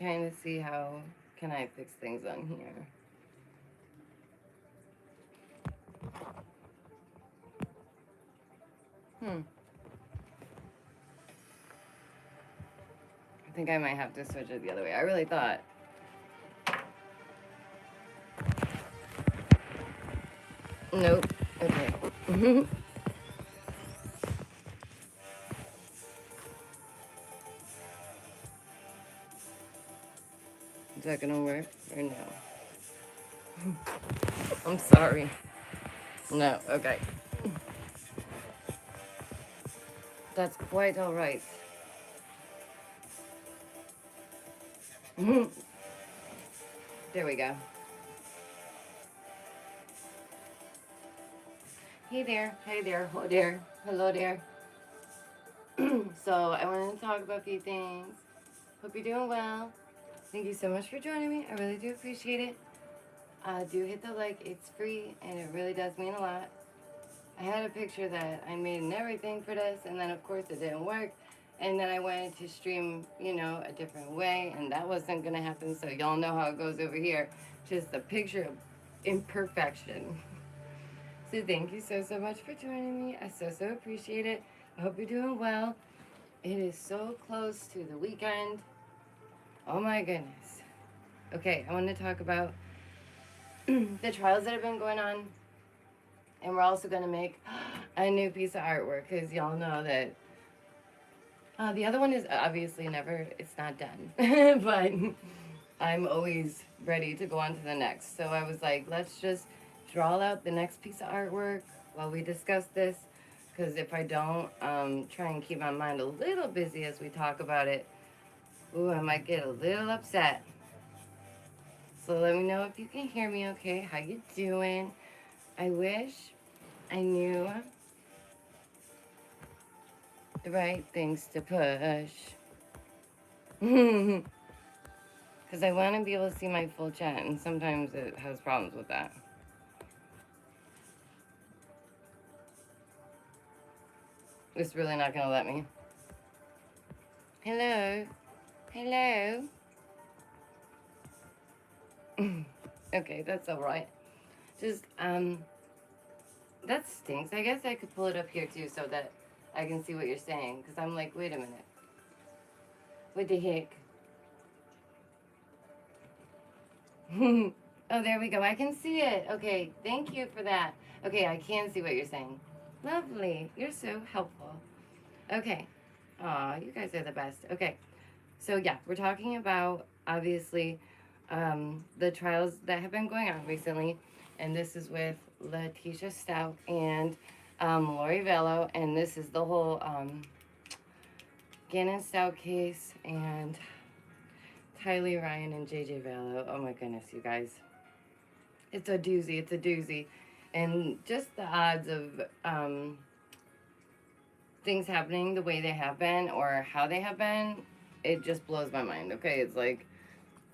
Trying to see how can I fix things on here. I think I might have to switch it the other way. I really thought. Nope. Okay. Is that gonna work or no? I'm sorry. No, okay. That's quite all right. There we go. Hey there, hey there, hello there, hello there. So I wanted to talk about a few things. Hope you're doing well. Thank you so much for joining me. I really do appreciate it. Do hit the like, it's free and it really does mean a lot. I had a picture that I made and everything for this, and then of course it didn't work. And then I wanted to stream, you know, a different way, and that wasn't gonna happen. So y'all know how it goes over here. Just a picture of imperfection. So thank you so much for joining me. I so appreciate it. I hope you're doing well. It is so close to the weekend. Oh my goodness. Okay, I want to talk about the trials that have been going on. And we're also going to make a new piece of artwork because y'all know that the other one is obviously it's not done. But I'm always ready to go on to the next. So I was like, let's just draw out the next piece of artwork while we discuss this. Because if I don't try and keep my mind a little busy as we talk about it, ooh, I might get a little upset. So let me know if you can hear me okay. How you doing? I wish I knew the right things to push. Because I want to be able to see my full chat, and sometimes it has problems with that. It's really not going to let me. Hello? Hello? Okay, that's all right. Just, that stinks. I guess I could pull it up here, too, so that I can see what you're saying. Because I'm like, wait a minute. What the heck? Oh, there we go. I can see it. Okay, thank you for that. Okay, I can see what you're saying. Lovely. You're so helpful. Okay. Aw, you guys are the best. Okay. So, yeah, we're talking about, obviously, the trials that have been going on recently. And this is with Letitia Stout and Lori Velo. And this is the whole Gannon Stout case and Tylee Ryan and JJ Velo. Oh, my goodness, you guys. It's a doozy. It's a doozy. And just the odds of things happening the way they have been or how they have been, it just blows my mind. Okay, it's like,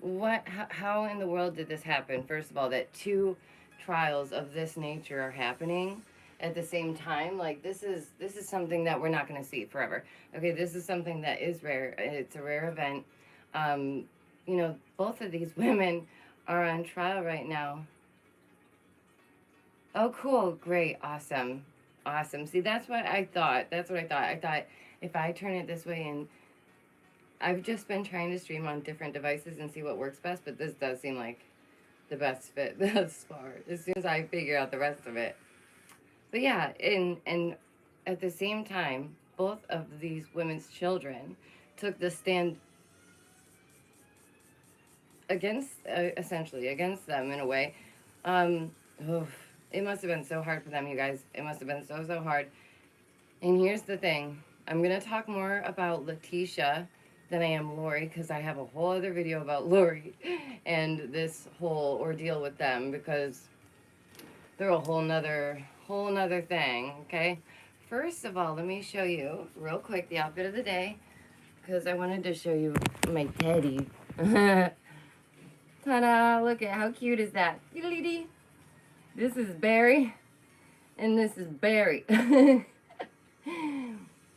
what? How in the world did this happen? First of all, that two trials of this nature are happening at the same time. Like this is something that we're not going to see forever. Okay, this is something that is rare. It's a rare event. You know, both of these women are on trial right now. Oh, cool. Great. Awesome. Awesome. See, that's what I thought. That's what I thought. I thought if I turn it this way, and I've just been trying to stream on different devices and see what works best, but this does seem like the best fit thus far, as soon as I figure out the rest of it. But yeah, and at the same time, both of these women's children took the stand against, essentially, against them in a way. It must have been so hard for them, you guys. It must have been so hard. And here's the thing. I'm going to talk more about Letitia than I am Lori, because I have a whole other video about Lori and this whole ordeal with them, because they're a whole nother thing, okay? First of all, let me show you real quick the outfit of the day, because I wanted to show you my teddy. Ta-da! Look at how cute is that. This is Barry, and this is Barry.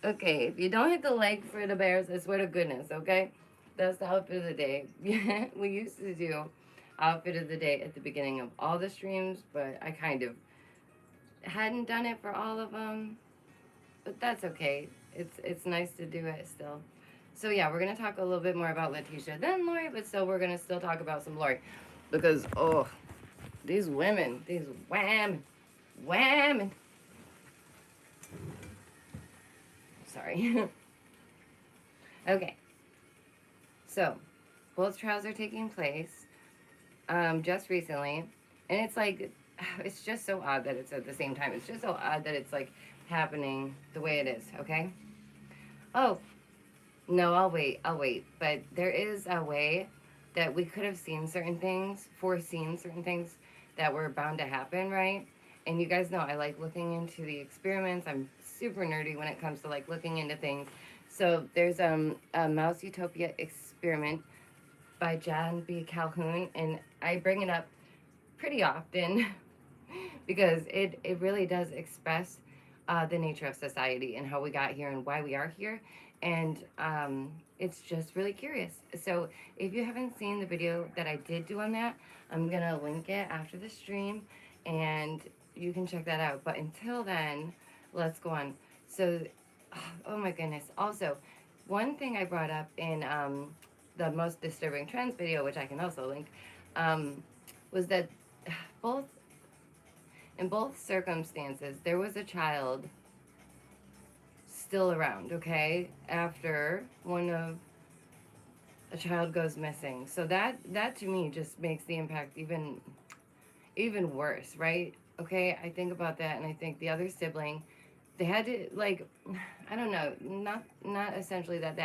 Okay, if you don't hit the like for the bears, I swear to goodness, okay? That's the outfit of the day. We used to do outfit of the day at the beginning of all the streams, but I kind of hadn't done it for all of them. But that's okay. It's nice to do it still. So yeah, we're gonna talk a little bit more about Letitia than Lori, but still we're gonna still talk about some Lori, because oh, these women, these wham. Sorry. Okay. So, both trials are taking place just recently, and it's like it's just so odd that it's at the same time. It's just so odd that it's like happening the way it is. Okay. Oh no, I'll wait. But there is a way that we could have seen certain things, foreseen certain things that were bound to happen, right? And you guys know I like looking into the experiments. I'm super nerdy when it comes to like looking into things. So there's a Mouse Utopia experiment by John B. Calhoun, and I bring it up pretty often because it really does express the nature of society and how we got here and why we are here. And it's just really curious. So if you haven't seen the video that I did do on that, I'm going to link it after the stream, and you can check that out. But until then, let's go on. So, oh my goodness. Also, one thing I brought up in the most disturbing trends video, which I can also link, was that both in both circumstances, there was a child still around, okay, after a child goes missing. So that to me just makes the impact even worse, right? Okay, I think about that, and I think the other sibling, they had to, like, I don't know, not essentially that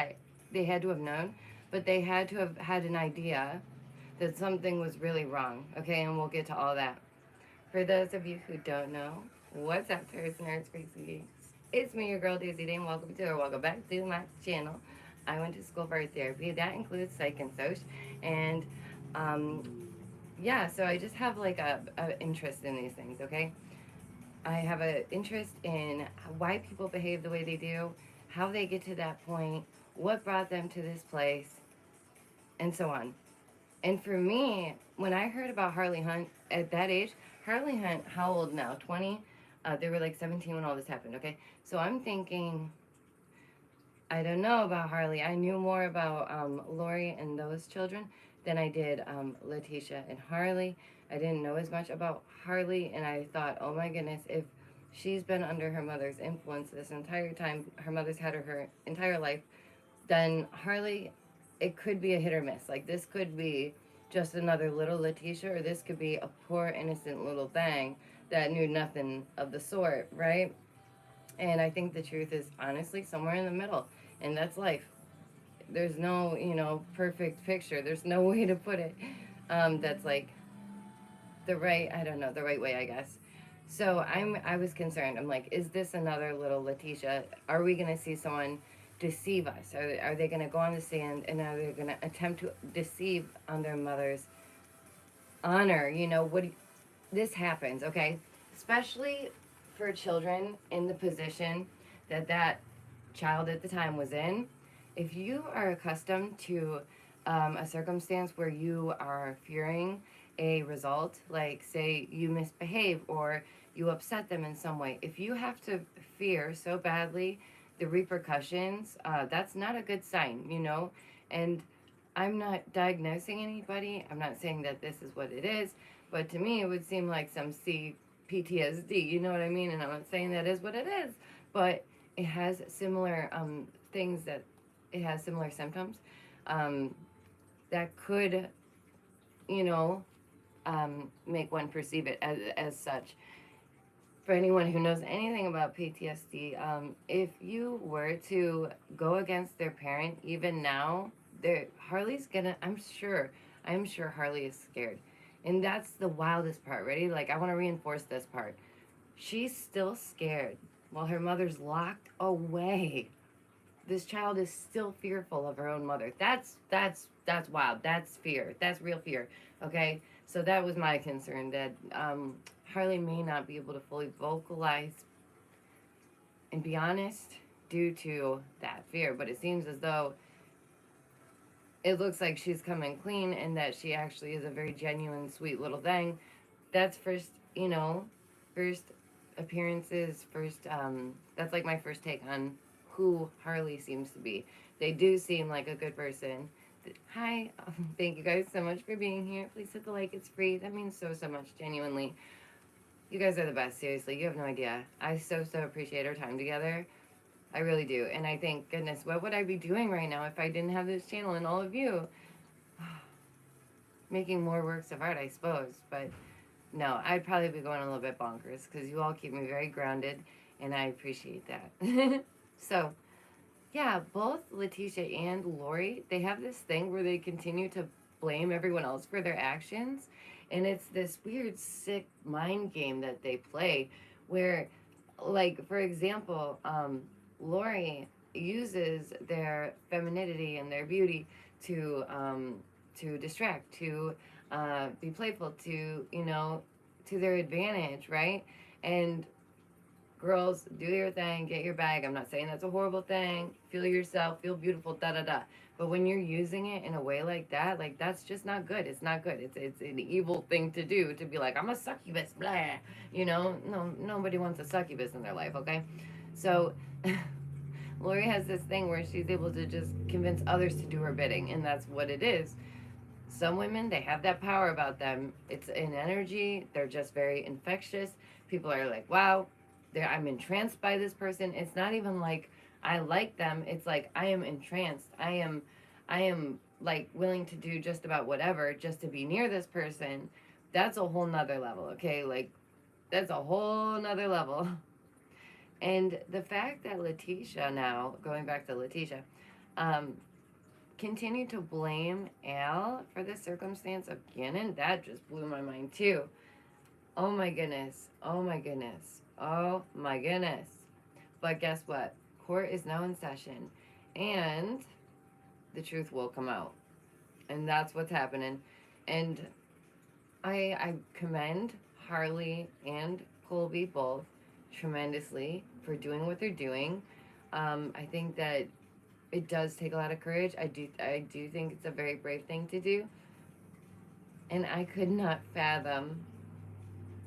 they had to have known, but they had to have had an idea that something was really wrong, okay, and we'll get to all that. For those of you who don't know, what's up, Terrorists, Nerds, Crazy Geeks? It's me, your girl, Daisy Dame. Welcome back to my channel. I went to school for art therapy. That includes psych and soc. And, yeah, so I just have, like, a interest in these things, okay? I have an interest in why people behave the way they do, how they get to that point, what brought them to this place, and so on. And for me, when I heard about Harley Hunt at that age, Harley Hunt, how old now? 20? They were like 17 when all this happened, okay? So I'm thinking, I don't know about Harley. I knew more about Lori and those children than I did Letitia and Harley. I didn't know as much about Harley, and I thought, oh my goodness, if she's been under her mother's influence this entire time, her mother's had her entire life, then Harley, it could be a hit or miss. Like, this could be just another little Letitia, or this could be a poor, innocent little thing that knew nothing of the sort, right? And I think the truth is honestly somewhere in the middle, and that's life. There's no, perfect picture. There's no way to put it that's like the right, I don't know, the right way, I guess. So I was concerned. I'm like, is this another little Letitia? Are we going to see someone deceive us? Are they going to go on the stand, and are they going to attempt to deceive on their mother's honor? This happens, okay? Especially for children in the position that child at the time was in. If you are accustomed to a circumstance where you are fearing a result, like say you misbehave or you upset them in some way, if you have to fear so badly the repercussions, that's not a good sign, And I'm not diagnosing anybody. I'm not saying that this is what it is, but to me it would seem like some PTSD, you know what I mean? And I'm not saying that is what it is, but it has similar things that it has similar symptoms that could, make one perceive it as such. For anyone who knows anything about PTSD, if you were to go against their parent, even now, Harley's gonna, I'm sure Harley is scared. And that's the wildest part, ready? Like, I want to reinforce this part. She's still scared while her mother's locked away. This child is still fearful of her own mother. That's wild. That's fear. That's real fear. Okay? So that was my concern, that Harley may not be able to fully vocalize and be honest due to that fear. But it seems as though it looks like she's coming clean and that she actually is a very genuine, sweet little thing. That's first, you know, first appearances, first, that's like my first take on who Harley seems to be. They do seem like a good person. Hi, thank you guys so much for being here. Please hit the like, it's free. That means so, so much, genuinely. You guys are the best, seriously. You have no idea. I so, so appreciate our time together. I really do. And I think, goodness, what would I be doing right now if I didn't have this channel and all of you? Making more works of art, I suppose. But no, I'd probably be going a little bit bonkers because you all keep me very grounded, and I appreciate that. So, yeah, both Letitia and Lori, they have this thing where they continue to blame everyone else for their actions. And it's this weird, sick mind game that they play where, like, for example, Lori uses their femininity and their beauty to distract, to be playful, to, you know, to their advantage, right? And girls, do your thing, get your bag. I'm not saying that's a horrible thing. Feel yourself, feel beautiful, da da da. But when you're using it in a way like that, like that's just not good. It's not good. It's an evil thing to do, to be like, I'm a succubus, blah. You know, no, nobody wants a succubus in their life, okay? So Lori has this thing where she's able to just convince others to do her bidding, and that's what it is. Some women, they have that power about them. It's an energy. They're just very infectious. People are like, wow, I'm entranced by this person. It's not even like I like them. It's like I am entranced. I am like willing to do just about whatever just to be near this person. That's a whole nother level, okay? Like, that's a whole nother level. And the fact that Letitia now, going back to Letitia, um, continue to blame Al for the circumstance of Gannon, that just blew my mind too. Oh my goodness. Oh my goodness. Oh my goodness. But guess what? Court is now in session and the truth will come out. And that's what's happening. And I commend Harley and Colby both tremendously for doing what they're doing. I think that it does take a lot of courage. I do think it's a very brave thing to do. And I could not fathom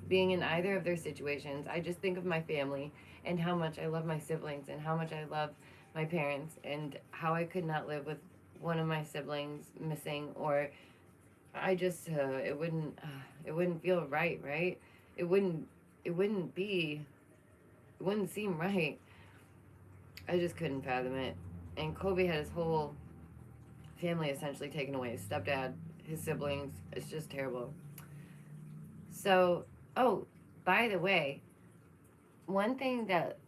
being in either of their situations. I just think of my family and how much I love my siblings and how much I love my parents and how I could not live with one of my siblings missing, or I just it wouldn't feel right, right? It wouldn't it wouldn't be it wouldn't seem right. I just couldn't fathom it. And Kobe had his whole family essentially taken away, his stepdad, his siblings. It's just terrible. So, oh, by the way, one thing that,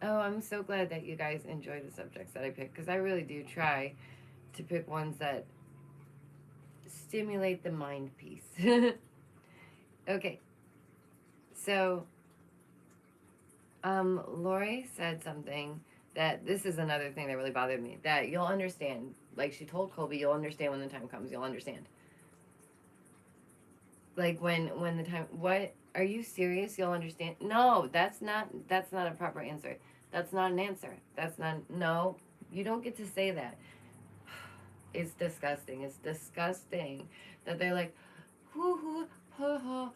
oh, I'm so glad that you guys enjoy the subjects that I pick, because I really do try to pick ones that stimulate the mind piece. Okay, so Lori said something that, this is another thing that really bothered me, that you'll understand. Like she told Colby, you'll understand when the time comes. You'll understand. Like when the time, what, are you serious? You'll understand. No, that's not a proper answer. That's not an answer. That's not, no, you don't get to say that. It's disgusting. It's disgusting that they're like, hoo hoo, ha ha.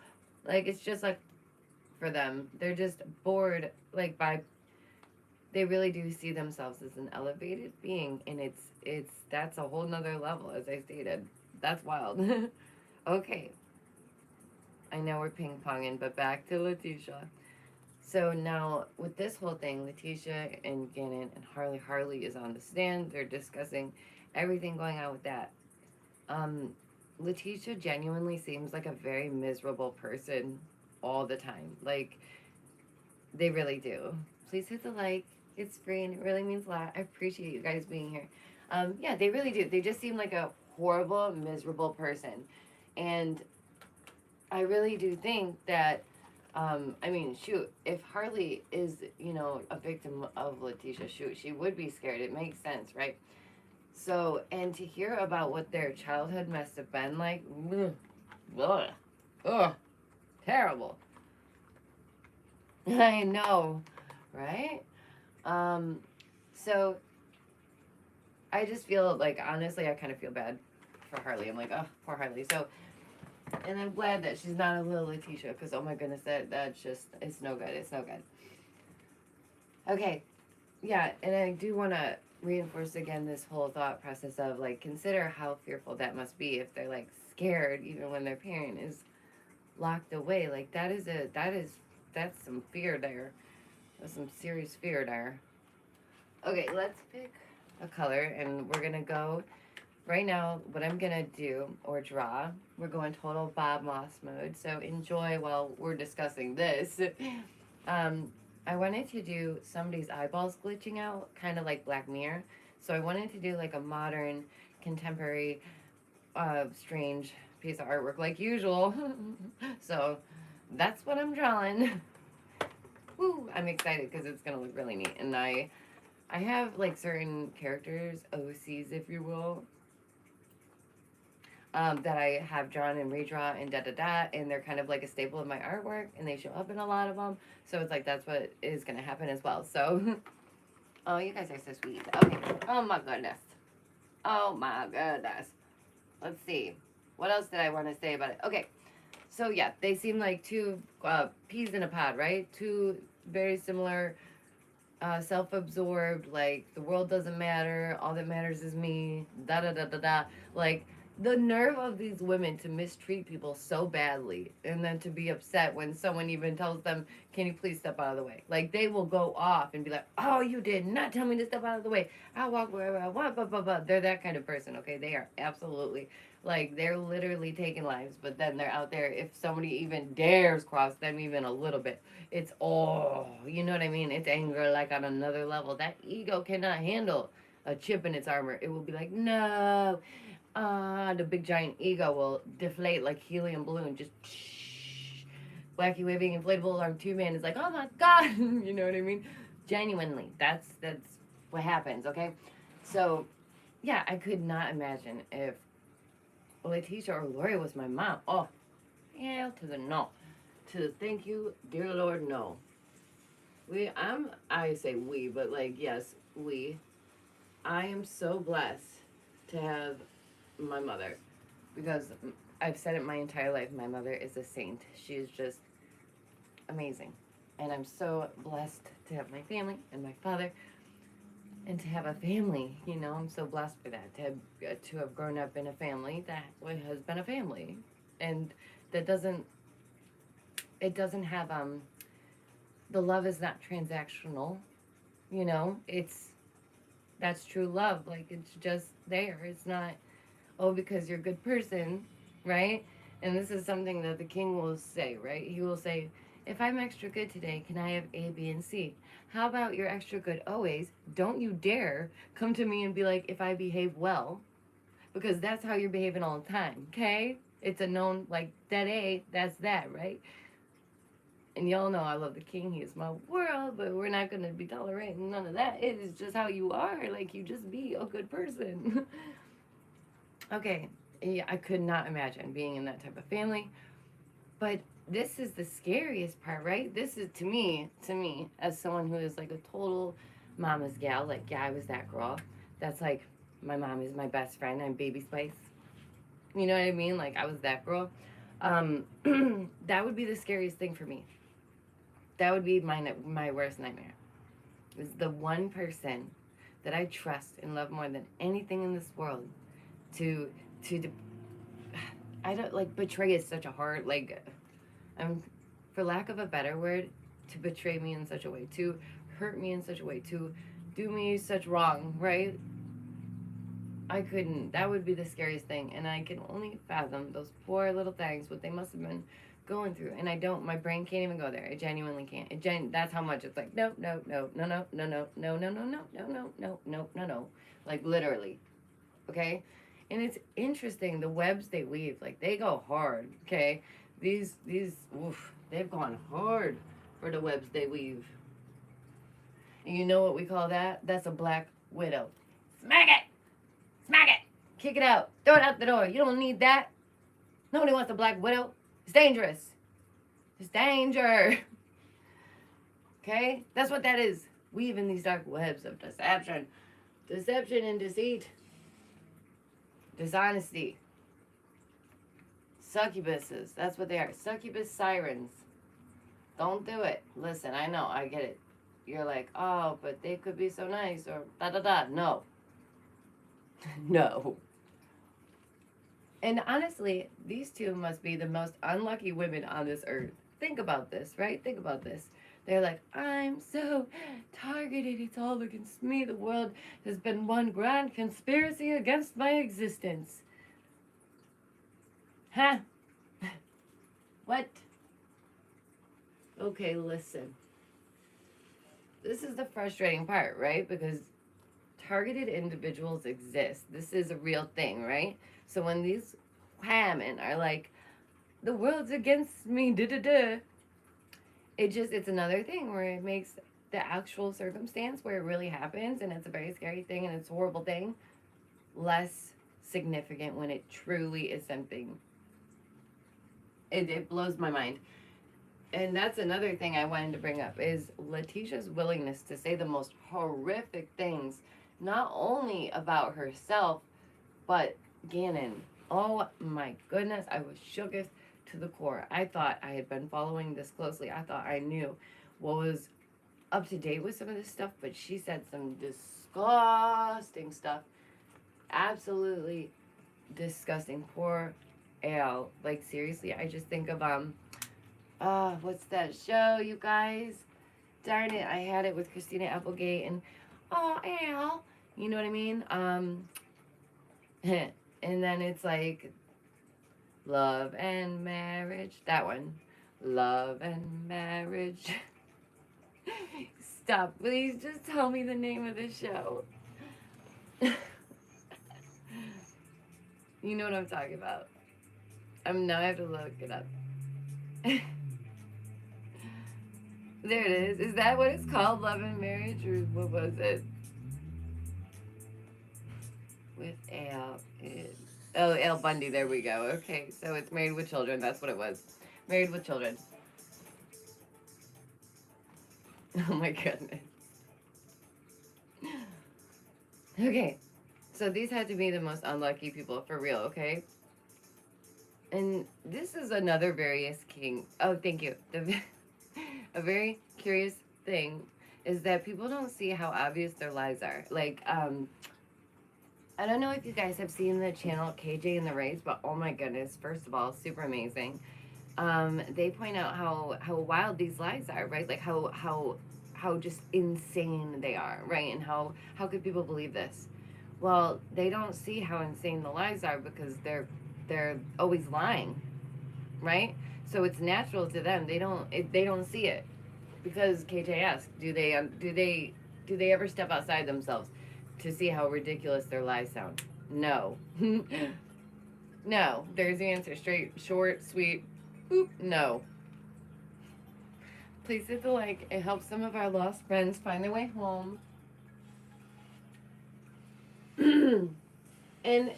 Like, it's just like, for them, they're just bored, like, by, they really do see themselves as an elevated being, and it's that's a whole nother level, as I stated. That's wild. Okay, I know we're ping-ponging, but back to Letitia. So now, with this whole thing, Letitia and Gannon and Harley is on the stand. They're discussing everything going on with that. Letitia genuinely seems like a very miserable person all the time. Like, they really do. Please hit the like. It's free and it really means a lot. I appreciate you guys being here. Yeah, they really do. They just seem like a horrible, miserable person. And I really do think that, I mean, shoot, if Harley is, you know, a victim of Letitia, shoot, she would be scared. It makes sense, right? So, and to hear about what their childhood must have been like, ugh, terrible. I know, right? So I just feel like, honestly, I kind of feel bad for Harley. I'm like, oh, poor Harley. So, and I'm glad that she's not a little Letitia, because oh my goodness, that's just, it's no good. It's no good. Okay, yeah, and I do want to reinforce again this whole thought process of like, consider how fearful that must be if they're like scared even when their parent is locked away. Like that's some fear there. That's some serious fear there. Okay, let's pick a color, and we're gonna go right now. What I'm gonna do or draw, we're going total Bob Moss mode. So enjoy while we're discussing this. um, I wanted to do somebody's eyeballs glitching out, kind of like Black Mirror. So I wanted to do like a modern, contemporary, strange piece of artwork like usual. So that's what I'm drawing. Woo! I'm excited because it's gonna look really neat. And I have like certain characters, OCs if you will, that I have drawn and redraw and da da da, and they're kind of like a staple of my artwork, and they show up in a lot of them. So it's like that's what is gonna happen as well. So, oh, you guys are so sweet. Okay. Oh my goodness. Oh my goodness. Let's see. What else did I want to say about it? Okay. So yeah, they seem like two peas in a pod, right? Two very similar, self-absorbed. Like the world doesn't matter. All that matters is me. Da da da da da. Like the nerve of these women to mistreat people so badly, and then to be upset when someone even tells them, "Can you please step out of the way?" Like they will go off and be like, "Oh, you did not tell me to step out of the way. I'll walk wherever I want." Blah blah blah. They're that kind of person. Okay, they are absolutely. Like they're literally taking lives, but then they're out there. If somebody even dares cross them even a little bit, it's you know what I mean? It's anger like on another level. That ego cannot handle a chip in its armor. It will be like, no. The big giant ego will deflate like helium balloon. Just wacky waving inflatable arm 2-man is like, oh my god. You know what I mean? Genuinely, that's what happens. Okay, so yeah, I could not imagine if Letitia or Lori was my mom. Oh, hell to the no. To the thank you, dear Lord, no. I say we, but like, yes, we. I am so blessed to have my mother, because I've said it my entire life. My mother is a saint. She is just amazing. And I'm so blessed to have my family and my father, and to have a family. You know, I'm so blessed for that, to have grown up in a family that has been a family, and that doesn't have the love is not transactional. You know, that's true love. Like it's just there. It's not, oh, because you're a good person, right? And this is something that the king will say, right? He will say, if I'm extra good today, can I have A, B, and C? How about you're extra good always? Don't you dare come to me and be like, if I behave well, because that's how you're behaving all the time, okay? It's a known, like, that A, that's that, right? And y'all know I love the king. He is my world, but we're not going to be tolerating none of that. It is just how you are. Like, you just be a good person. Okay, yeah, I could not imagine being in that type of family. But this is the scariest part, right? This is to me, as someone who is like a total mama's gal, like, yeah, I was that girl. That's like, my mom is my best friend. I'm Baby Spice. You know what I mean? Like, I was that girl. That would be the scariest thing for me. That would be my worst nightmare. Is the one person that I trust and love more than anything in this world to I don't like, betray is such a hard, like, for lack of a better word, to betray me in such a way, to hurt me in such a way, to do me such wrong, right? I couldn't. That would be the scariest thing, and I can only fathom those poor little things, what they must have been going through. And my brain can't even go there. It genuinely can't. That's how much it's like, no, no, no, no, no, no, no, no, no, no, no, no, no, no, no, no, no, like literally, okay. And it's interesting the webs they weave, like they go hard, okay. These oof, they've gone hard for the webs they weave. And you know what we call that? That's a black widow. Smack it! Smack it! Kick it out. Throw it out the door. You don't need that. Nobody wants a black widow. It's dangerous. It's danger. Okay? That's what that is. Weaving these dark webs of deception. Deception and deceit. Dishonesty. Succubuses. That's what they are. Succubus sirens. Don't do it. Listen, I know. I get it. You're like, oh, but they could be so nice or da-da-da. No. No. And honestly, these two must be the most unlucky women on this earth. Think about this, right? Think about this. They're like, I'm so targeted. It's all against me. The world has been one grand conspiracy against my existence. Huh? What? Okay, listen. This is the frustrating part, right? Because targeted individuals exist. This is a real thing, right? So when these women are like, the world's against me, da-da-da, it's another thing where it makes the actual circumstance where it really happens, and it's a very scary thing and it's a horrible thing, less significant when it truly is something. It blows my mind. And that's another thing I wanted to bring up is Letitia's willingness to say the most horrific things, not only about herself, but Gannon. Oh my goodness, I was shooketh to the core. I thought I had been following this closely. I thought I knew what was up to date with some of this stuff, but she said some disgusting stuff. Absolutely disgusting. Poor Al. Like, seriously, I just think of what's that show, you guys? Darn it, I had it with Christina Applegate and Al. You know what I mean? And then it's like Love and Marriage. That one. Love and Marriage. Stop. Please just tell me the name of the show. You know what I'm talking about. Now I have to look it up. There it is. Is that what it's called? Love and Marriage? Or what was it? With Al. Al Bundy. There we go. Okay, so it's Married with Children. That's what it was. Married with Children. Oh my goodness. Okay, so these had to be the most unlucky people for real, okay? And this is another oh, thank you. A very curious thing is that people don't see how obvious their lies are. Like, I don't know if you guys have seen the channel KJ and the Rays, but oh my goodness, first of all, super amazing. They point out how wild these lies are, right? Like how just insane they are, right? And how could people believe this? Well, they don't see how insane the lies are because they're always lying, right? So it's natural to them. They don't see it because KJ asked, do they ever step outside themselves to see how ridiculous their lies sound? No. No. There's the answer. Straight, short, sweet. Boop. No. Please hit the like. It helps some of our lost friends find their way home. And,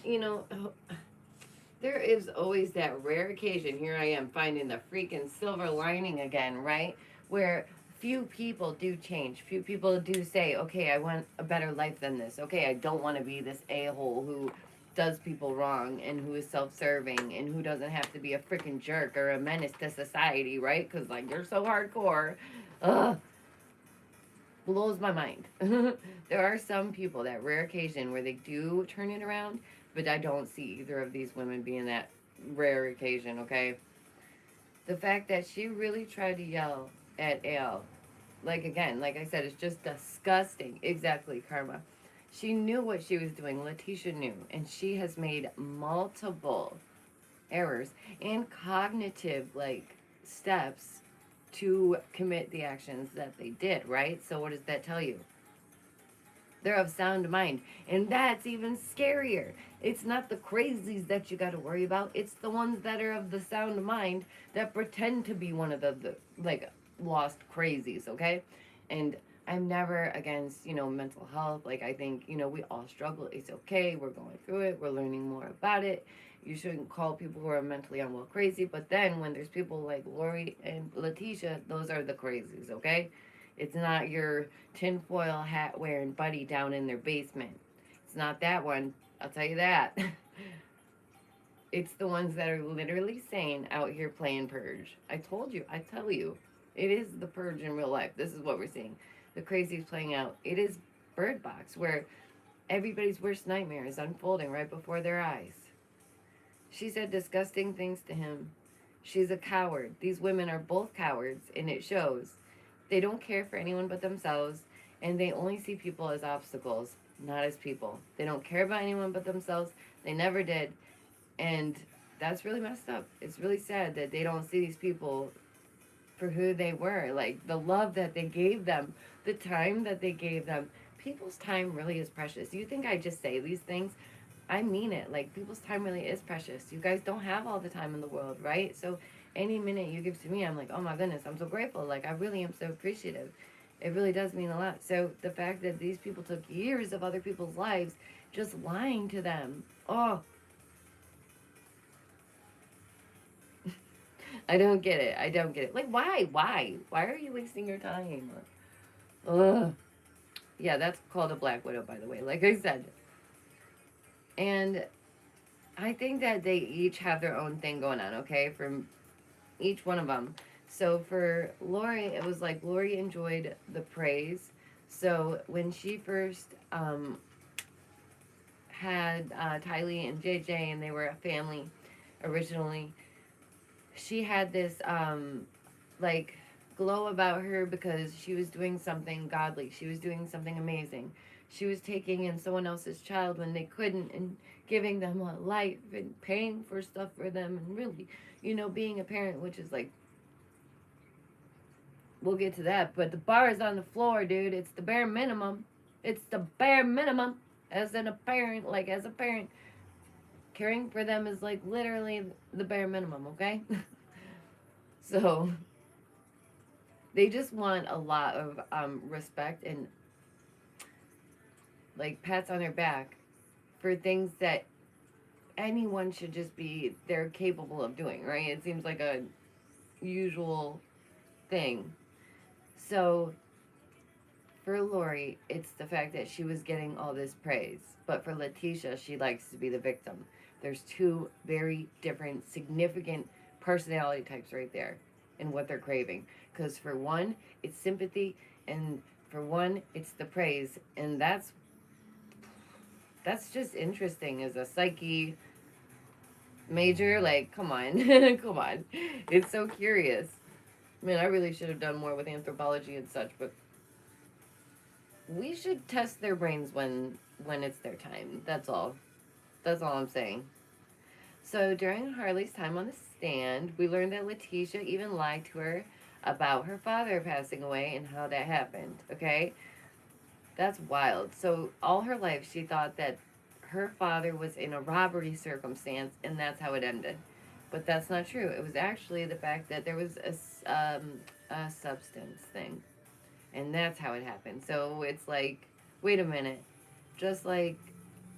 there is always that rare occasion. Here I am finding the freaking silver lining again, right? Where few people do change. Few people do say, okay, I want a better life than this. Okay, I don't want to be this a-hole who does people wrong and who is self-serving and who doesn't have to be a freaking jerk or a menace to society, right? Because, like, you're so hardcore. Ugh. Blows my mind. There are some people, that rare occasion where they do turn it around, but I don't see either of these women being that rare occasion, okay? The fact that she really tried to yell at Al, like, again, like I said, it's just disgusting. Exactly, Karma. She knew what she was doing. Letitia knew, and she has made multiple errors and cognitive, like, steps to commit the actions that they did, right? So what does that tell you? They're of sound mind. And that's even scarier. It's not the crazies that you got to worry about. It's the ones that are of the sound mind that pretend to be one of the like, lost crazies, okay? And I'm never against, mental health. Like, I think, we all struggle. It's okay. We're going through it. We're learning more about it. You shouldn't call people who are mentally unwell crazy. But then when there's people like Lori and Letitia, those are the crazies, okay? It's not your tinfoil hat wearing buddy down in their basement. It's not that one. I'll tell you that. It's the ones that are literally sane out here playing Purge. I told you. I tell you. It is the Purge in real life. This is what we're seeing. The crazies playing out. It is Bird Box, where everybody's worst nightmare is unfolding right before their eyes. She said disgusting things to him. She's a coward. These women are both cowards, and it shows. They don't care for anyone but themselves, and they only see people as obstacles, not as people. They don't care about anyone but themselves. They never did. And that's really messed up. It's really sad that they don't see these people for who they were. Like, the love that they gave them, the time that they gave them. People's time really is precious. You think I just say these things? I mean it. Like, people's time really is precious. You guys don't have all the time in the world, right? So any minute you give to me, I'm like, oh my goodness, I'm so grateful. Like, I really am so appreciative. It really does mean a lot. So the fact that these people took years of other people's lives just lying to them. Oh, I don't get it. I don't get it. Like, why? Why? Why are you wasting your time? Ugh. Yeah, that's called a Black Widow, by the way, like I said. And I think that they each have their own thing going on, okay, from each one of them. So for Lori, it was like Lori enjoyed the praise. So when she first had Tylee and JJ, and they were a family originally, she had this like glow about her because she was doing something godly. She was doing something amazing. She was taking in someone else's child when they couldn't, and giving them a life and paying for stuff for them, and really, being a parent, which is like, we'll get to that, but the bar is on the floor, dude. It's the bare minimum. It's the bare minimum as a parent, like as a parent. Caring for them is like literally the bare minimum, okay? So they just want a lot of respect and like pats on their back for things that anyone should just be, they're capable of doing, right? It seems like a usual thing. So for Lori, it's the fact that she was getting all this praise. But for Letitia, she likes to be the victim. There's two very different, significant personality types right there in what they're craving. Because for one, it's sympathy, and for one, it's the praise. And that's just interesting as a psyche major. Like, come on. Come on. It's so curious. I mean, I really should have done more with anthropology and such, but we should test their brains when it's their time. That's all. That's all I'm saying. So during Harley's time on the stand, we learned that Letitia even lied to her about her father passing away and how that happened, okay? That's wild. So all her life she thought that her father was in a robbery circumstance, and that's how it ended. But that's not true. It was actually the fact that there was a substance thing. And that's how it happened. So it's like, wait a minute. Just like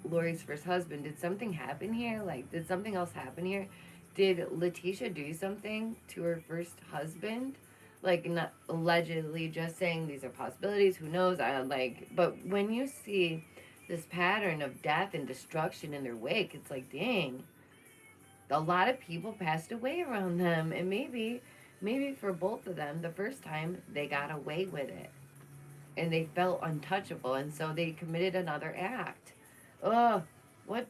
Lori's first husband, did something happen here? Like, did something else happen here? Did Letitia do something to her first husband? Like, not allegedly, just saying these are possibilities. Who knows? But when you see this pattern of death and destruction in their wake, it's like, dang, a lot of people passed away around them, and maybe for both of them, the first time they got away with it, and they felt untouchable, and so they committed another act. Ugh, what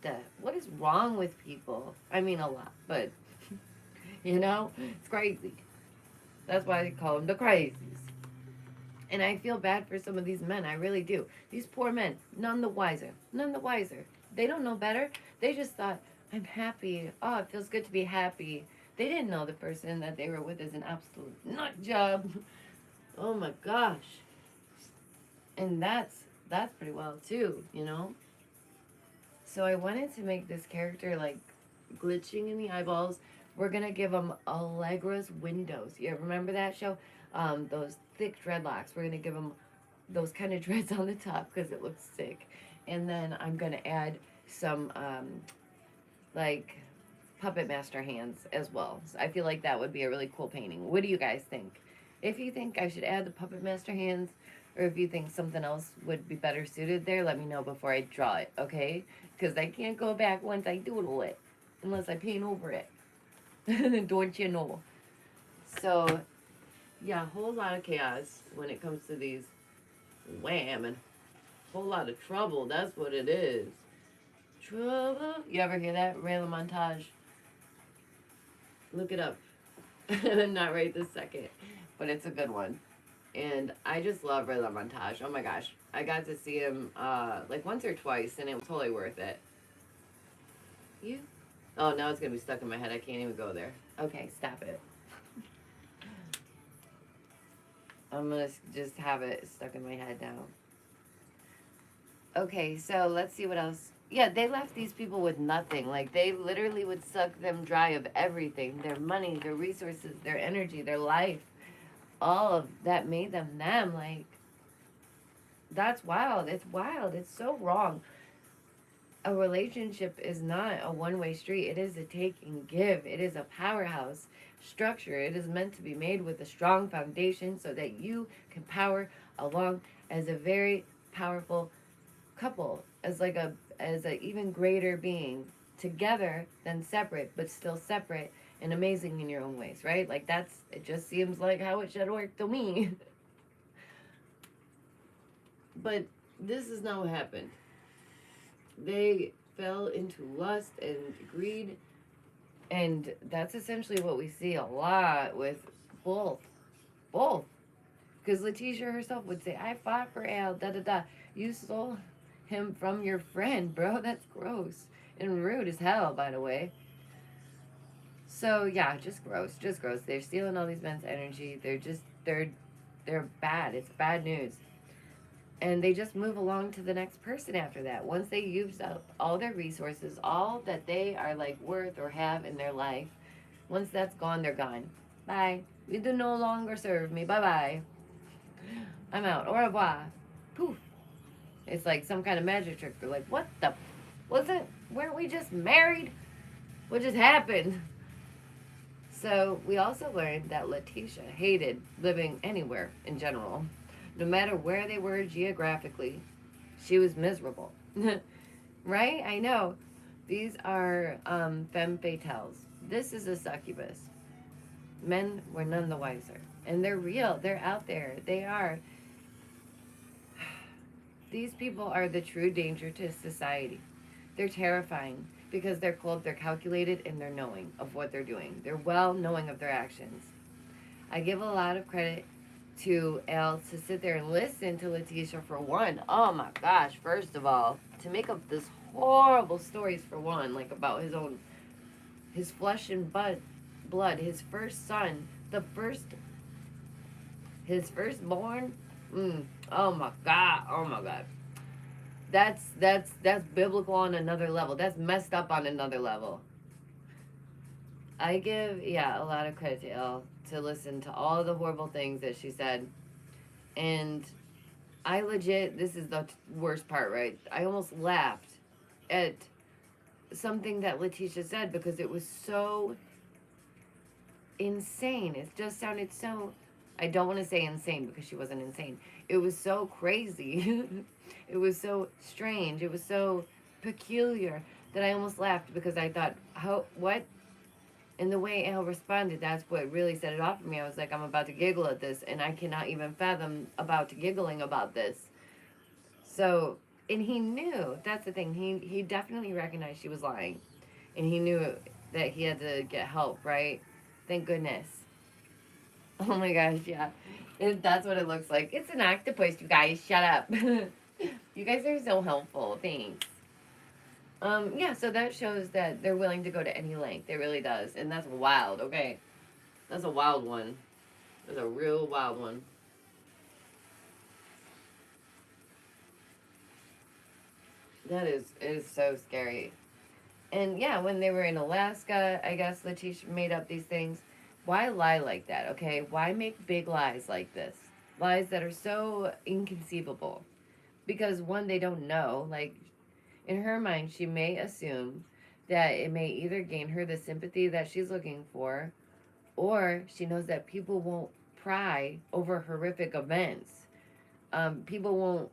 is wrong with people? I mean, a lot, but it's crazy. That's why I call them the crazies. And I feel bad for some of these men. I really do. These poor men, none the wiser. None the wiser. They don't know better. They just thought, I'm happy. Oh, it feels good to be happy. They didn't know the person that they were with is an absolute nut job. Oh my gosh. And that's pretty wild too, So I wanted to make this character like glitching in the eyeballs. We're gonna give him Allegra's windows. You remember that show? Those thick dreadlocks. We're gonna give him those kind of dreads on the top because it looks sick. And then I'm gonna add some like puppet master hands as well. So I feel like that would be a really cool painting. What do you guys think? If you think I should add the Puppet Master hands, or if you think something else would be better suited there, let me know before I draw it, okay? Because I can't go back once I doodle it, unless I paint over it. Don't you know? So, yeah, a whole lot of chaos when it comes to these. Wham, and a whole lot of trouble. That's what it is. Trouble. You ever hear that? Rayla Montage. Look it up. Not right this second, but it's a good one. And I just love Rayla Montage. Oh my gosh. I got to see him like once or twice, and it was totally worth it. You? Oh, now it's going to be stuck in my head. I can't even go there. Okay, stop it. I'm going to just have it stuck in my head now. Okay, so let's see what else. Yeah, they left these people with nothing. Like, they literally would suck them dry of everything. Their money, their resources, their energy, their life. All of that made them them. Like, that's wild. It's wild. It's so wrong. A relationship is not a one-way street. It is a take and give. It is a powerhouse structure. It is meant to be made with a strong foundation so that you can power along as a very powerful couple, as a even greater being, together than separate, but still separate and amazing in your own ways, right? Like, it just seems like how it should work to me. But this is not what happened. They fell into lust and greed, and that's essentially what we see a lot with both. Because Letitia herself would say, I fought for Al, da da da. You stole him from your friend, bro. That's gross and rude as hell, by the way. So yeah, just gross. They're stealing all these men's energy. They're bad. It's bad news. And they just move along to the next person after that. Once they use up all their resources, all that they are like worth or have in their life, once that's gone, they're gone. Bye. You do no longer serve me. Bye-bye. I'm out. Au revoir. Poof. It's like some kind of magic trick. They're like, what the? Weren't we just married? What just happened? So we also learned that Letitia hated living anywhere in general. No matter where they were geographically, she was miserable. Right? I know. These are femme fatales. This is a succubus. Men were none the wiser. And they're real. They're out there. They are. These people are the true danger to society. They're terrifying because they're cold, they're calculated, and they're knowing of what they're doing. They're well knowing of their actions. I give a lot of credit to Elle to sit there and listen to Letitia for one. Oh my gosh, first of all, to make up this horrible stories for one, like about his flesh and blood, his first son, his firstborn. Oh my god. That's biblical on another level. That's messed up on another level. I give, a lot of credit to Elle to listen to all the horrible things that she said. And I legit, this is the worst part, right? I almost laughed at something that Letitia said because it was so insane. It just sounded so, I don't want to say insane because she wasn't insane. It was so crazy. It was so strange. It was so peculiar that I almost laughed because I thought, what? And the way Elle responded, that's what really set it off for me. I was like, I'm about to giggle at this, and I cannot even fathom about giggling about this. So, and he knew, that's the thing, he definitely recognized she was lying. And he knew that he had to get help, right? Thank goodness. Oh my gosh, yeah. That's what it looks like. It's an octopus, you guys. Shut up. You guys are so helpful. Thanks. So that shows that they're willing to go to any length. It really does. And that's wild, okay? That's a wild one. That's a real wild one. It is so scary. And yeah, when they were in Alaska, I guess Letitia made up these things. Why lie like that, okay? Why make big lies like this? Lies that are so inconceivable. Because one, they don't know. Like, in her mind, she may assume that it may either gain her the sympathy that she's looking for, or she knows that people won't cry over horrific events. People won't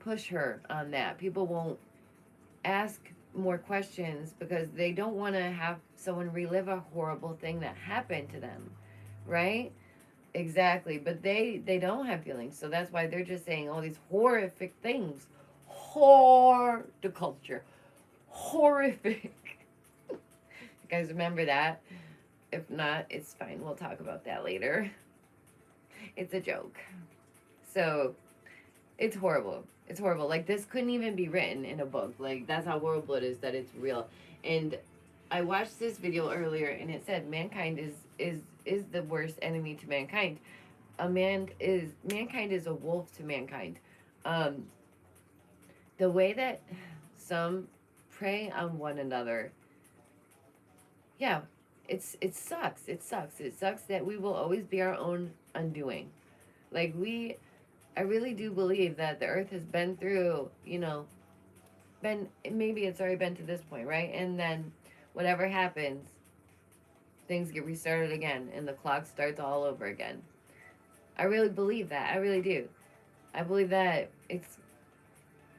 push her on that. People won't ask more questions because they don't want to have someone relive a horrible thing that happened to them, right? Exactly. But they don't have feelings, so that's why they're just saying all these horrific things. Horticulture. Horrific. You guys remember that? If not, it's fine. We'll talk about that later. It's a joke. So, it's horrible. It's horrible. Like, this couldn't even be written in a book. Like, that's how horrible it is that it's real. And I watched this video earlier, and it said mankind is the worst enemy to mankind. Mankind is a wolf to mankind. The way that some prey on one another, yeah, it sucks. It sucks. It sucks that we will always be our own undoing. Like, I really do believe that the earth has been through, maybe it's already been to this point, right? And then whatever happens, things get restarted again and the clock starts all over again. I really believe that. I really do. I believe that it's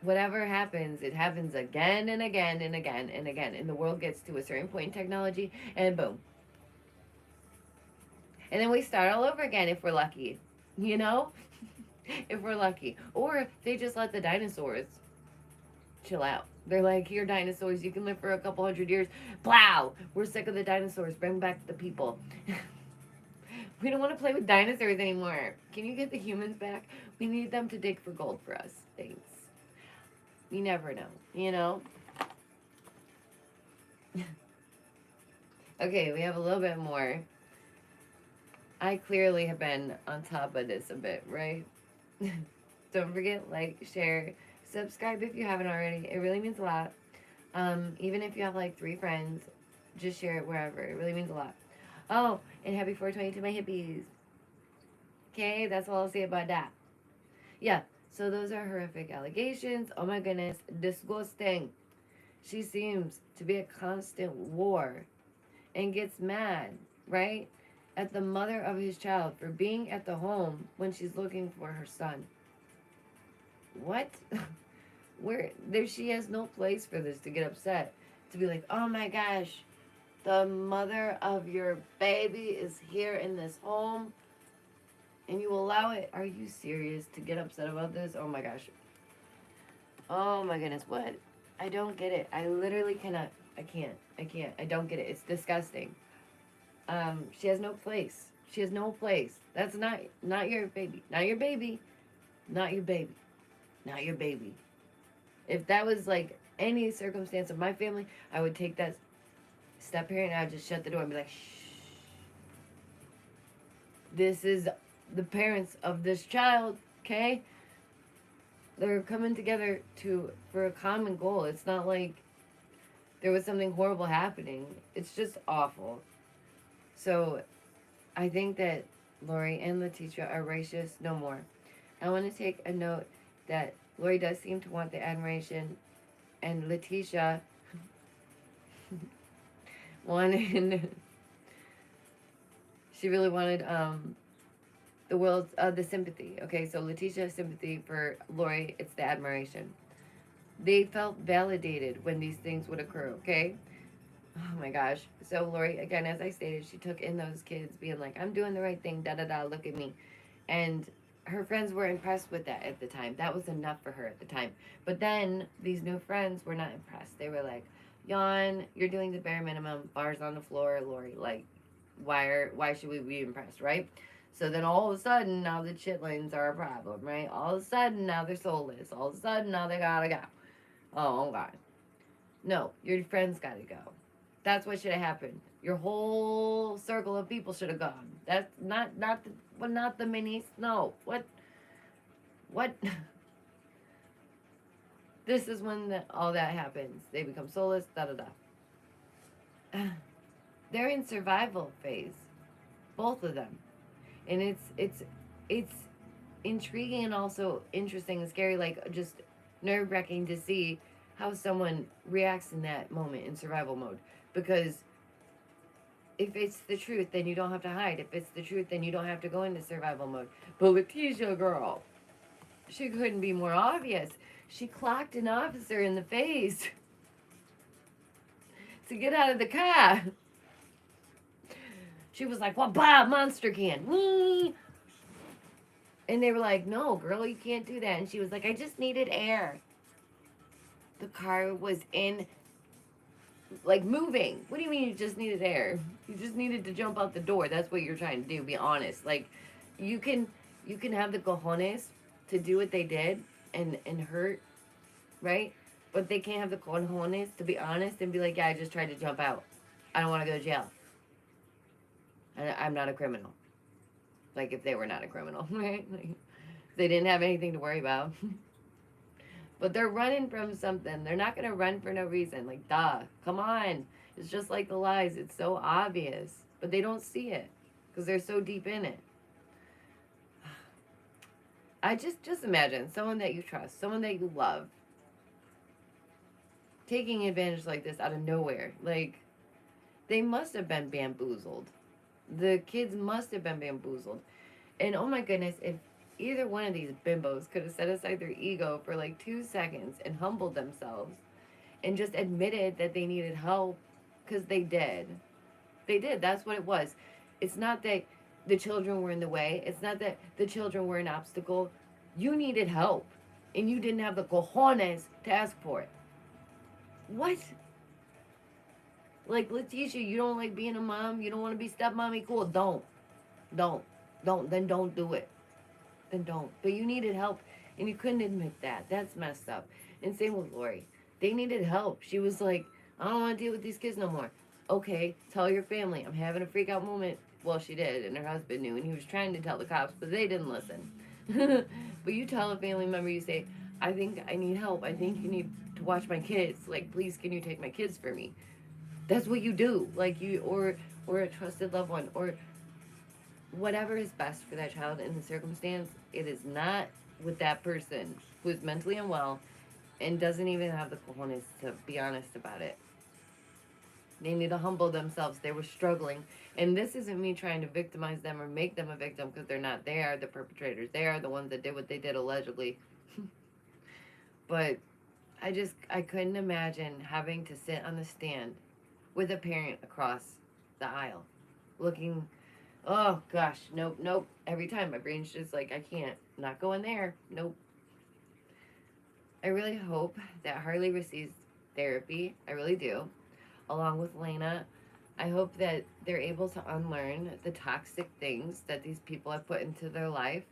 whatever happens, it happens again and again and again and again. And the world gets to a certain point in technology and boom. And then we start all over again if we're lucky, if we're lucky. Or they just let the dinosaurs chill out. They're like, here, dinosaurs, you can live for a couple hundred years. Plow! We're sick of the dinosaurs. Bring back the people. We don't want to play with dinosaurs anymore. Can you get the humans back? We need them to dig for gold for us. Thanks. You never know, Okay, we have a little bit more. I clearly have been on top of this a bit, right? Don't forget, like, share, subscribe if you haven't already. It really means a lot. Even if you have like 3 friends, just share it wherever. It really means a lot. Oh, and happy 420 to my hippies. Okay, that's all I'll say about that. Yeah, so those are horrific allegations. Oh my goodness, disgusting. She seems to be a constant war and gets mad, right, at the mother of his child for being at the home when she's looking for her son. What? She has no place for this to get upset. To be like, oh my gosh, the mother of your baby is here in this home and you allow it? Are you serious to get upset about this? Oh my gosh. Oh my goodness, what? I don't get it. I literally cannot. I can't. I don't get it. It's disgusting. She has no place. She has no place. That's not your baby. Not your baby. Not your baby. Not your baby. If that was like any circumstance of my family, I would take that step here and I would just shut the door and be like, shh. This is the parents of this child, okay? They're coming together for a common goal. It's not like there was something horrible happening. It's just awful. So I think that Lori and Letitia are righteous no more. I want to take a note that Lori does seem to want the admiration, and Letitia she really wanted the world's the sympathy. Okay, so Letitia's sympathy for Lori, it's the admiration. They felt validated when these things would occur, okay? Oh my gosh. So Lori, again, as I stated, she took in those kids being like, I'm doing the right thing, da-da-da, look at me. And her friends were impressed with that at the time. That was enough for her at the time. But then these new friends were not impressed. They were like, Yawn, you're doing the bare minimum, bars on the floor, Lori. Like, why should we be impressed, right? So then all of a sudden, now the chitlins are a problem, right? All of a sudden, now they're soulless. All of a sudden, now they gotta go. Oh, God. No, your friends gotta go. That's what should have happened. Your whole circle of people should have gone. That's not the minis. No. What? This is when all that happens. They become soulless, da-da-da. They're in survival phase. Both of them. And it's intriguing and also interesting and scary, like just nerve-wracking to see how someone reacts in that moment in survival mode. Because If it's the truth, then you don't have to hide. If it's the truth, then you don't have to go into survival mode. But Letitia, girl, she couldn't be more obvious. She clocked an officer in the face to get out of the car. She was like, well, Bob, monster can. Wee. And they were like, no, girl, you can't do that. And she was like, I just needed air. The car was in, like, moving. What do you mean you just needed air? You just needed to jump out the door. That's what you're trying to do, be honest. Like, you can have the cojones to do what they did and hurt, right? But they can't have the cojones to be honest and be like, yeah, I just tried to jump out. I don't want to go to jail. I'm not a criminal. Like, if they were not a criminal, right? Like, they didn't have anything to worry about. But they're running from something. They're not going to run for no reason. Like, duh, come on. It's just like the lies. It's so obvious. But they don't see it because they're so deep in it. I just imagine someone that you trust, someone that you love, taking advantage like this out of nowhere. Like, they must have been bamboozled. The kids must have been bamboozled. And oh my goodness, if either one of these bimbos could have set aside their ego for like 2 seconds and humbled themselves and just admitted that they needed help, because they did. They did. That's what it was. It's not that the children were in the way. It's not that the children were an obstacle. You needed help, and you didn't have the cojones to ask for it. What? Like, Letitia, you don't like being a mom? You don't want to be stepmommy? Cool. Don't. Then don't do it. Then don't. But you needed help, and you couldn't admit that. That's messed up. And same with Lori. They needed help. She was like, I don't want to deal with these kids no more. Okay, tell your family. I'm having a freak out moment. Well, she did, and her husband knew, and he was trying to tell the cops, but they didn't listen. But you tell a family member, you say, I think I need help. I think you need to watch my kids. Like, please, can you take my kids for me? That's what you do. Like, you, or a trusted loved one, or whatever is best for that child in the circumstance. It is not with that person who is mentally unwell and doesn't even have the cojones to be honest about it. They need to humble themselves. They were struggling. And this isn't me trying to victimize them or make them a victim, because they're not. They are the perpetrators. They are the ones that did what they did allegedly. But I couldn't imagine having to sit on the stand with a parent across the aisle looking, oh gosh, nope. Every time my brain's just like, I can't, not going there. Nope. I really hope that Harley receives therapy. I really do. Along with Lena, I hope that they're able to unlearn the toxic things that these people have put into their life.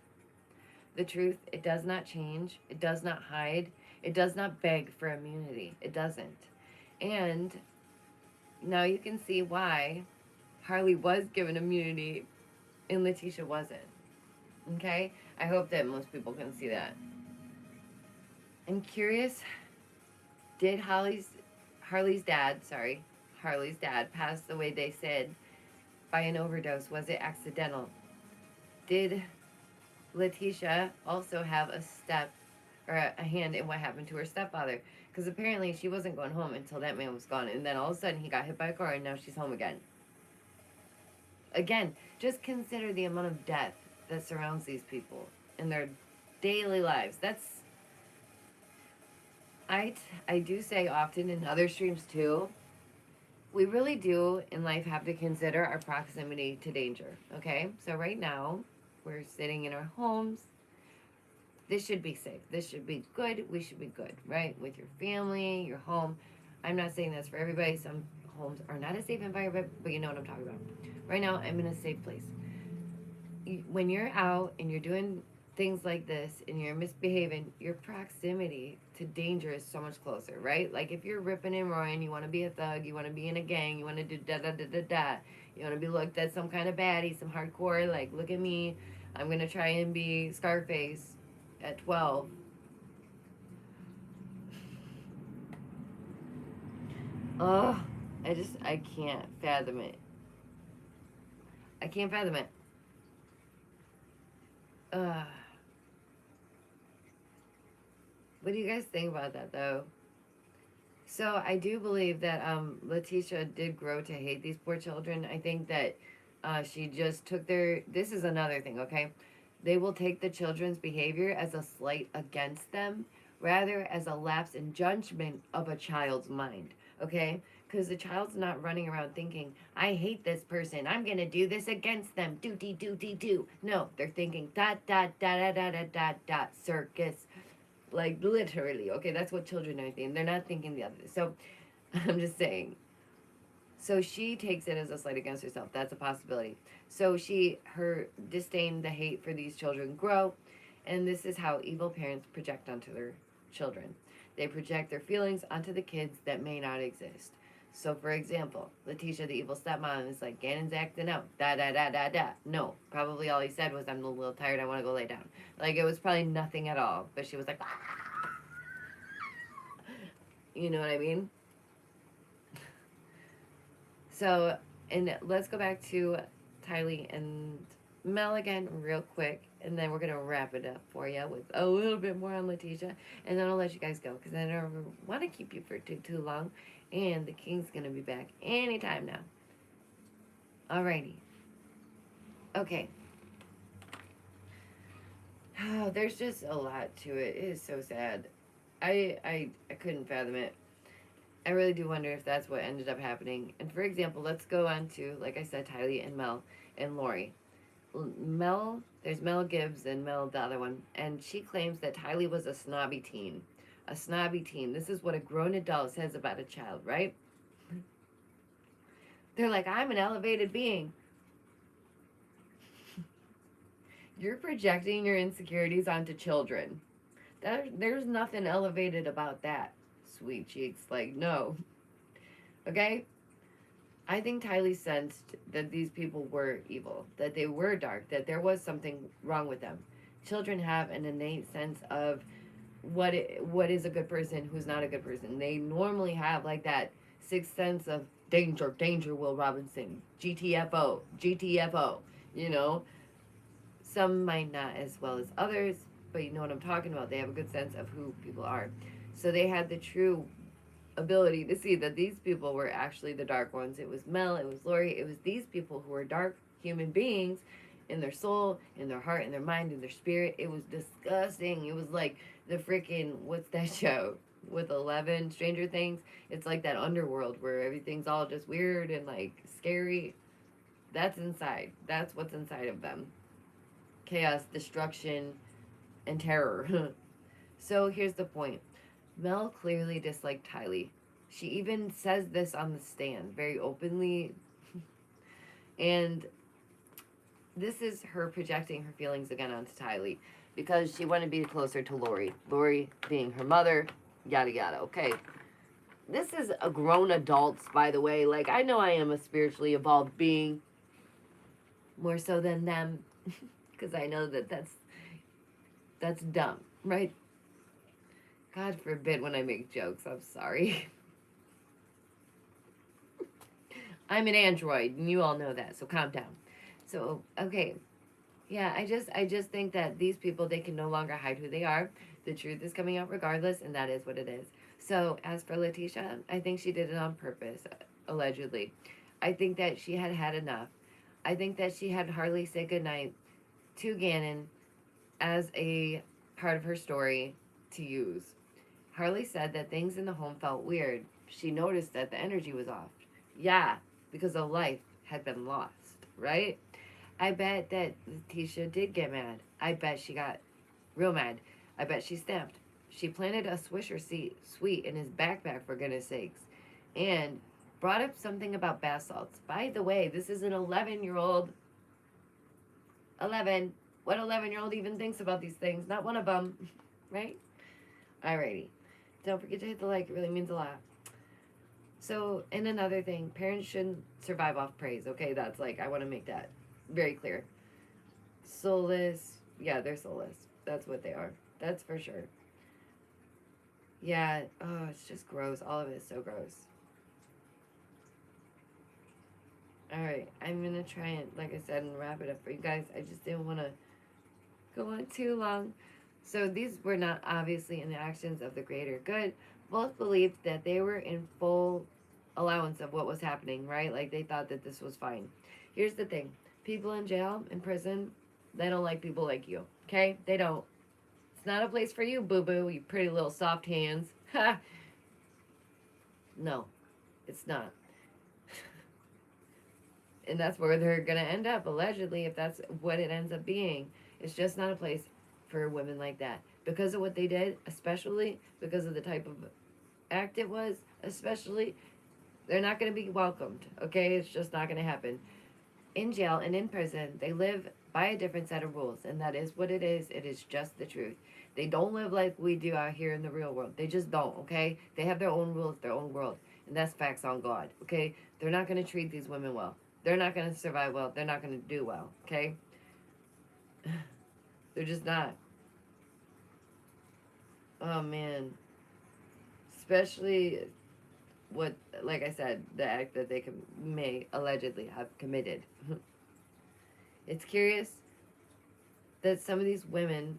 The truth, it does not change. It does not hide. It does not beg for immunity. It doesn't. And now you can see why Harley was given immunity and Letitia wasn't. Okay? I hope that most people can see that. I'm curious, did Harley's dad pass the way they said by an overdose? Was it accidental? Did Letitia also have a hand in what happened to her stepfather? Because apparently she wasn't going home until that man was gone, and then all of a sudden he got hit by a car and now she's home again. Again, just consider the amount of death that surrounds these people in their daily lives. I do say often in other streams too, we really do in life have to consider our proximity to danger, okay? So right now, we're sitting in our homes. This should be safe. This should be good. We should be good, right? With your family, your home. I'm not saying that's for everybody. Some homes are not a safe environment, but you know what I'm talking about. Right now, I'm in a safe place. When you're out and you're doing things like this and you're misbehaving, your proximity to danger is so much closer, right? Like if you're ripping and roaring, you want to be a thug, you want to be in a gang, you want to do da-da-da-da-da, you want to be looked at some kind of baddie, some hardcore, like, look at me, I'm going to try and be Scarface at 12. Oh, I can't fathom it. I can't fathom it. What do you guys think about that, though? So I do believe that Letitia did grow to hate these poor children. I think that she just took their. This is another thing, okay? They will take the children's behavior as a slight against them, rather as a lapse in judgment of a child's mind, okay? Because the child's not running around thinking, I hate this person. I'm gonna do this against them. Do dee do dee do. No, they're thinking dot dot dot dot dot dot dot circus, like literally, okay? That's what children are thinking. They're not thinking the other. So I'm just saying. So she takes it as a slight against herself. That's a possibility. So her disdain, the hate for these children grow, and this is how evil parents project onto their children. They project their feelings onto the kids that may not exist. So, for example, Letitia, the evil stepmom, is like, Gannon's acting out. Da da da da da. No, probably all he said was, I'm a little tired. I want to go lay down. Like, it was probably nothing at all. But she was like, ah! You know what I mean? So, and let's go back to Tylee and Mel again real quick, and then we're going to wrap it up for you with a little bit more on Letitia, and then I'll let you guys go, because I don't want to keep you for too long, and the King's going to be back anytime now. Alrighty. Okay. Oh, there's just a lot to it. It is so sad. I couldn't fathom it. I really do wonder if that's what ended up happening. And for example, let's go on to, like I said, Tylee and Mel and Lori. Mel, there's Mel Gibbs and Mel, the other one, and she claims that Tylee was a snobby teen. A snobby teen. This is what a grown adult says about a child, right? They're like, I'm an elevated being. You're projecting your insecurities onto children. There's nothing elevated about that. Sweet cheeks, like, no. Okay? I think Tylee sensed that these people were evil, that they were dark, that there was something wrong with them. Children have an innate sense of what is a good person, who's not a good person. They normally have like that sixth sense of danger, danger, Will Robinson, GTFO, GTFO, you know? Some might not as well as others, but you know what I'm talking about. They have a good sense of who people are. So they had the true ability to see that these people were actually the dark ones. It was Mel, it was Lori, it was these people who were dark human beings in their soul, in their heart, in their mind, in their spirit. It was disgusting. It was like the freaking, what's that show with 11, Stranger Things? It's like that underworld where everything's all just weird and like scary. That's inside. That's what's inside of them. Chaos, destruction, and terror. So here's the point. Mel clearly disliked Tylee. She even says this on the stand very openly. And this is her projecting her feelings again onto Tylee because she wanted to be closer to Lori. Lori being her mother, yada yada. Okay. This is a grown adults, by the way. Like, I know I am a spiritually evolved being, more so than them, because I know that that's dumb, right? God forbid when I make jokes. I'm sorry. I'm an android, and you all know that, so calm down. So, okay. Yeah, I just think that these people, they can no longer hide who they are. The truth is coming out regardless, and that is what it is. So, as for Letitia, I think she did it on purpose, allegedly. I think that she had had enough. I think that she had Harley say goodnight to Gannon as a part of her story to use. Harley said that things in the home felt weird. She noticed that the energy was off. Yeah, because a life had been lost, right? I bet that Letitia did get mad. I bet she got real mad. I bet she stamped. She planted a Swisher sweet in his backpack, for goodness sakes, and brought up something about bath salts. By the way, this is an 11-year-old. 11. What 11-year-old even thinks about these things? Not one of them, right? Alrighty. Don't forget to hit the like. It really means a lot. So, and another thing, parents shouldn't survive off praise. Okay, that's like, I want to make that very clear. Soulless. Yeah, they're soulless. That's what they are. That's for sure. Yeah. Oh, it's just gross. All of it is so gross. Alright, I'm going to try and, like I said, and wrap it up for you guys. I just didn't want to go on too long. So these were not obviously in the actions of the greater good, both believed that they were in full allowance of what was happening, right? Like they thought that this was fine. Here's the thing. People in jail, in prison, they don't like people like you. Okay? They don't. It's not a place for you, boo-boo, you pretty little soft hands. Ha! No, it's not. And that's where they're going to end up, allegedly, if that's what it ends up being. It's just not a place for women like that. Because of what they did, especially because of the type of act it was, especially, they're not going to be welcomed, okay? It's just not going to happen. In jail and in prison, they live by a different set of rules, and that is what it is. It is just the truth. They don't live like we do out here in the real world. They just don't, okay? They have their own rules, their own world, and that's facts on God, okay? They're not going to treat these women well. They're not going to survive well. They're not going to do well, okay? They're just not. Oh, man. Especially what, like I said, the act that they may allegedly have committed. It's curious that some of these women,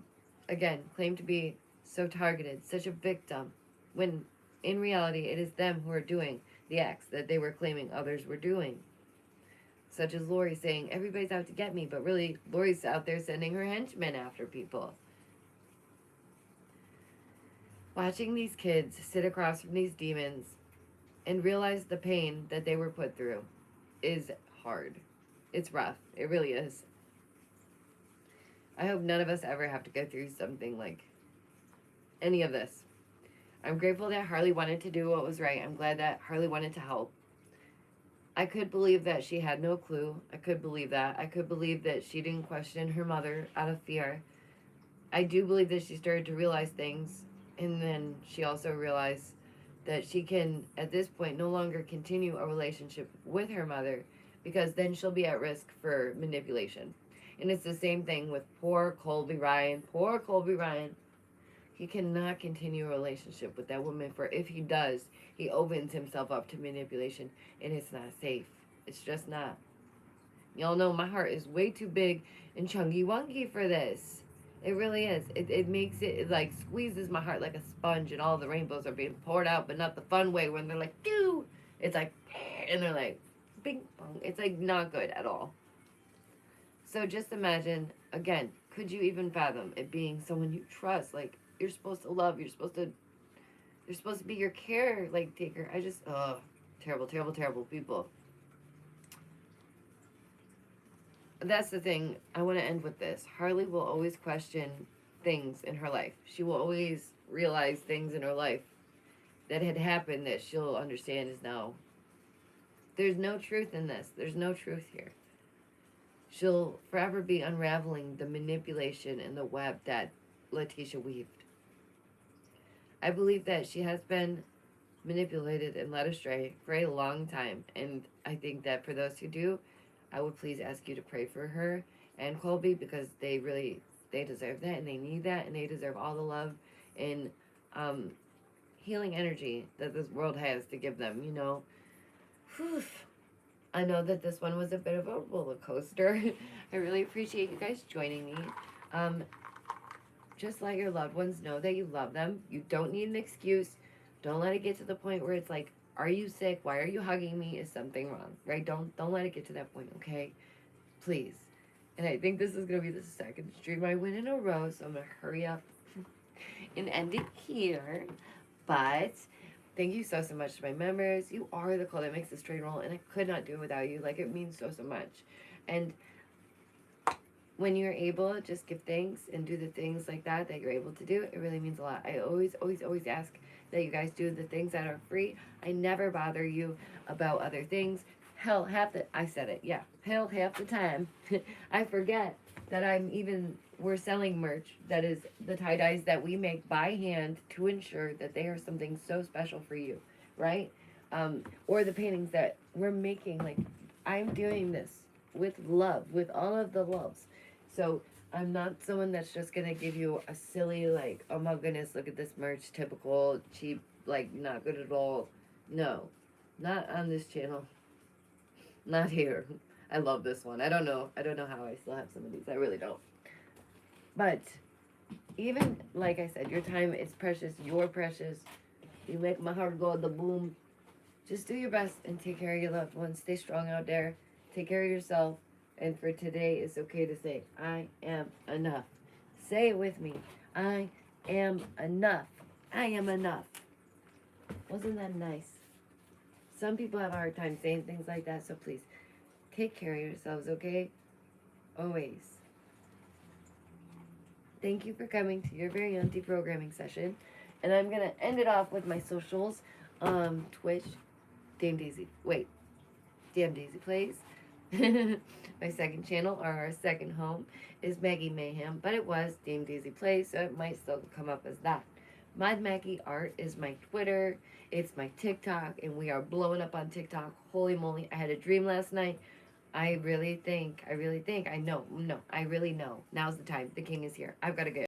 again, claim to be so targeted, such a victim, when in reality it is them who are doing the acts that they were claiming others were doing. Such as Lori saying, everybody's out to get me, but really, Lori's out there sending her henchmen after people. Watching these kids sit across from these demons and realize the pain that they were put through is hard. It's rough. It really is. I hope none of us ever have to go through something like any of this. I'm grateful that Harley wanted to do what was right. I'm glad that Harley wanted to help. I could believe that she had no clue. I could believe that. I could believe that she didn't question her mother out of fear. I do believe that she started to realize things, and then she also realized that she can, at this point, no longer continue a relationship with her mother, because then she'll be at risk for manipulation. And it's the same thing with poor Colby Ryan. Poor Colby Ryan. He cannot continue a relationship with that woman, for if he does, he opens himself up to manipulation, and it's not safe. It's just not. Y'all know my heart is way too big and chungy wungy for this. It really is. It makes it like squeezes my heart like a sponge, and all the rainbows are being poured out, but not the fun way when they're like, "Doo!" It's like, and they're like, bing bong. It's like not good at all. So just imagine, again, could you even fathom it being someone you trust? Like, you're supposed to love, you're supposed to be your care, like, taker. I just, terrible, terrible, terrible people. That's the thing. I want to end with this. Harley will always question things in her life. She will always realize things in her life that had happened that she'll understand is now. There's no truth in this. There's no truth here. She'll forever be unraveling the manipulation and the web that Letitia weaved. I believe that she has been manipulated and led astray for a long time, and I think that for those who do, I would please ask you to pray for her and Colby, because they deserve that, and they need that, and they deserve all the love and healing energy that this world has to give them, you know. Whew. I know that this one was a bit of a roller coaster. I really appreciate you guys joining me. Just let your loved ones know that you love them. You don't need an excuse. Don't let it get to the point where it's like, are you sick? Why are you hugging me? Is something wrong? Right? Don't let it get to that point, okay? Please. And I think this is going to be the second stream I win in a row, so I'm going to hurry up and end it here. But thank you so much to my members. You are the call that makes this train roll, and I could not do it without you. Like, it means so much. And when you're able to just give thanks and do the things like that you're able to do, it really means a lot. I always ask that you guys do the things that are free. I never bother you about other things. Hell, half the time, I forget that we're selling merch that is the tie-dyes that we make by hand to ensure that they are something so special for you, right? Or the paintings that we're making, like, I'm doing this with love, with all of the loves. So I'm not someone that's just going to give you a silly, like, oh my goodness, look at this merch, typical, cheap, like, not good at all. No, not on this channel. Not here. I love this one. I don't know how I still have some of these. I really don't. But even, like I said, your time is precious. You're precious. You make my heart go the boom. Just do your best and take care of your loved ones. Stay strong out there. Take care of yourself. And for today, it's okay to say, I am enough. Say it with me. I am enough. I am enough. Wasn't that nice? Some people have a hard time saying things like that, so please take care of yourselves, okay? Always. Thank you for coming to your very own deprogramming session. And I'm going to end it off with my socials. Twitch, Dame Daisy. Wait. Damn Daisy Plays. My second channel, or our second home, is Maggie Mayhem, but it was Dame Daisy Plays, so it might still come up as that. modmaggieart is my Twitter, it's my TikTok, and we are blowing up on TikTok. Holy moly, I had a dream last night. I really know. Now's the time. The king is here. I've got to go.